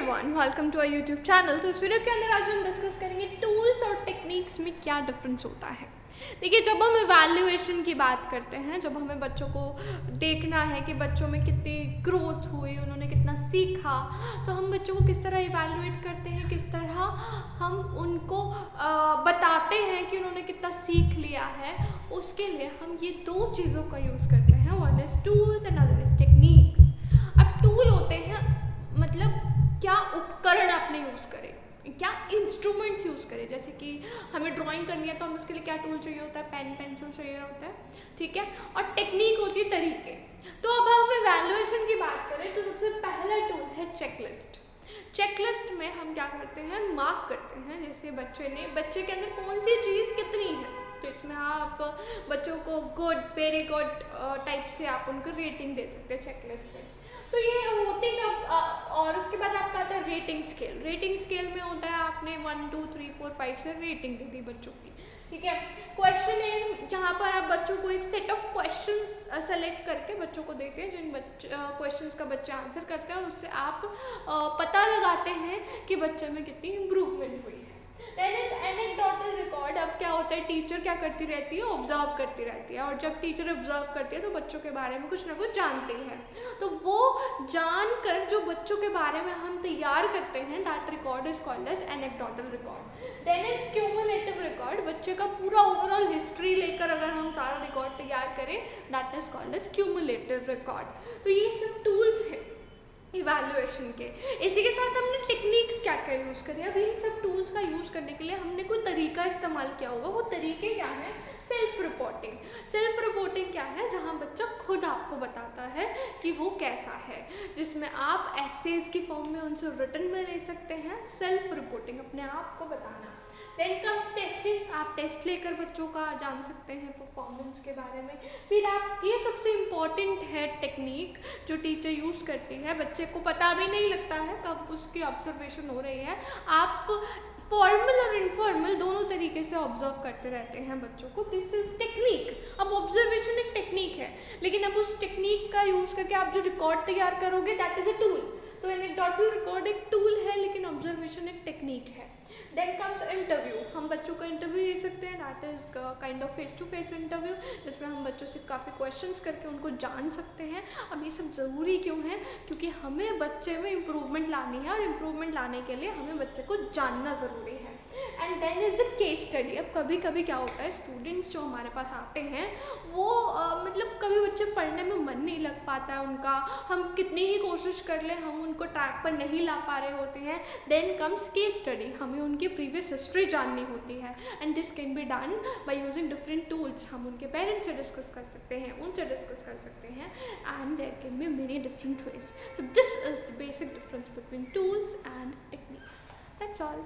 Everyone, welcome to our YouTube channel. तो इस video के अंदर आज हम डिस्कस करेंगे टूल्स और टेक्निक्स में क्या डिफरेंस होता है। देखिए, जब हम इवैल्यूएशन की बात करते हैं, जब हमें बच्चों को देखना है कि बच्चों में कितनी ग्रोथ हुई, उन्होंने कितना सीखा, तो हम बच्चों को किस तरह इवैल्यूएट करते हैं, किस तरह हम उनको बताते हैं कि उन्होंने कितना सीख लिया है। उसके लिए हम ये दो चीज़ों का यूज़ करते हैं, one is tools and other is techniques. अब टूल होते हैं मतलब क्या उपकरण आपने यूज़ करे, क्या इंस्ट्रूमेंट्स यूज़ करें। जैसे कि हमें ड्राइंग करनी है तो हम उसके लिए क्या टूल चाहिए होता है, पेन पेंसिल चाहिए होता है, ठीक है। और टेक्निक होती है तरीके। तो अब हम इवैल्यूएशन की बात करें तो सबसे पहला टूल है चेकलिस्ट। चेकलिस्ट में हम क्या करते हैं, मार्क करते हैं। जैसे बच्चे के अंदर कौन सी चीज़ कितनी है, तो इसमें आप बच्चों को गुड, वेरी गुड टाइप से आप उनको रेटिंग दे सकते हैं चेकलिस्ट से। तो ये होती कब, और उसके बाद आपका आता है रेटिंग स्केल। रेटिंग स्केल में होता है आपने 1 2 3 4 5 से रेटिंग दे दी बच्चों की, ठीक है। क्वेश्चन है जहाँ पर आप बच्चों को एक सेट ऑफ क्वेश्चंस सेलेक्ट करके बच्चों को देके जिन क्वेश्चंस का बच्चे आंसर करते हैं और उससे आप पता लगाते हैं कि बच्चे में कितनी इम्प्रूवमेंट हुई है। Then is anecdotal record. अब क्या होता है, टीचर क्या करती रहती है, ऑब्जर्व करती रहती है, और जब टीचर ऑब्जर्व करती है तो बच्चों के बारे में कुछ ना कुछ जानती है। तो वो जानकर जो बच्चों के बारे में हम तैयार करते हैं, that record is called as anecdotal record. Then is cumulative record. बच्चे का पूरा ओवरऑल हिस्ट्री लेकर अगर हम सारा रिकॉर्ड तैयार करें, that is called as cumulative record. तो ये सब टूल्स हैं इवैल्यूएशन के। इसी के साथ हमने टेक्निक्स क्या क्या यूज़ करें। अभी इन सब टूल्स का यूज़ करने के लिए हमने कोई तरीका इस्तेमाल किया होगा। वो तरीके क्या है, सेल्फ रिपोर्टिंग। सेल्फ रिपोर्टिंग क्या है, जहाँ बच्चा खुद आपको बताता है कि वो कैसा है, जिसमें आप एसेज की फॉर्म में उनसे रिटन में ले सकते हैं। सेल्फ रिपोर्टिंग, अपने आप को बताना। Then comes testing. आप टेस्ट लेकर बच्चों का जान सकते हैं परफॉर्मेंस के बारे में। फिर आप, ये सबसे इम्पॉर्टेंट है टेक्निक जो टीचर यूज़ करती है, बच्चे को पता भी नहीं लगता है कब उसकी ऑब्जर्वेशन हो रही है। आप फॉर्मल और इनफॉर्मल दोनों तरीके से ऑब्जर्व करते रहते हैं बच्चों को। This is technique. अब ऑब्जर्वेशन एक टेक्निक है, लेकिन अब उस टेक्निक का यूज़ करके आप जो रिकॉर्ड तैयार करोगे, दैट इज अ टूल। तो एनेक्डोटल रिकॉर्ड एक टूल है, लेकिन ऑब्जर्वेशन एक टेक्निक है। Then comes interview. हम बच्चों का इंटरव्यू ले सकते हैं, that is kind of face to face interview, जिसमें हम बच्चों से काफ़ी क्वेश्चंस करके उनको जान सकते हैं। अब ये सब ज़रूरी क्यों है, क्योंकि हमें बच्चे में इम्प्रूवमेंट लानी है, और इम्प्रूवमेंट लाने के लिए हमें बच्चे को जानना ज़रूरी है। And then is the case study. अब कभी कभी क्या होता है, स्टूडेंट्स जो हमारे पास आते हैं वो मतलब कभी बच्चे पढ़ने में मन नहीं लग पाता है उनका, हम कितनी ही कोशिश कर ले हम उनको ट्रैक पर नहीं ला पा रहे होते हैं। Then comes case study. हमें उनकी प्रीवियस हिस्ट्री जाननी होती है, and this can be done by using different tools. हम उनके पेरेंट्स से डिस्कस कर सकते हैं, उनसे डिस्कस कर सकते हैं, and there can be many different ways. So this is the basic difference between tools and techniques. That's all.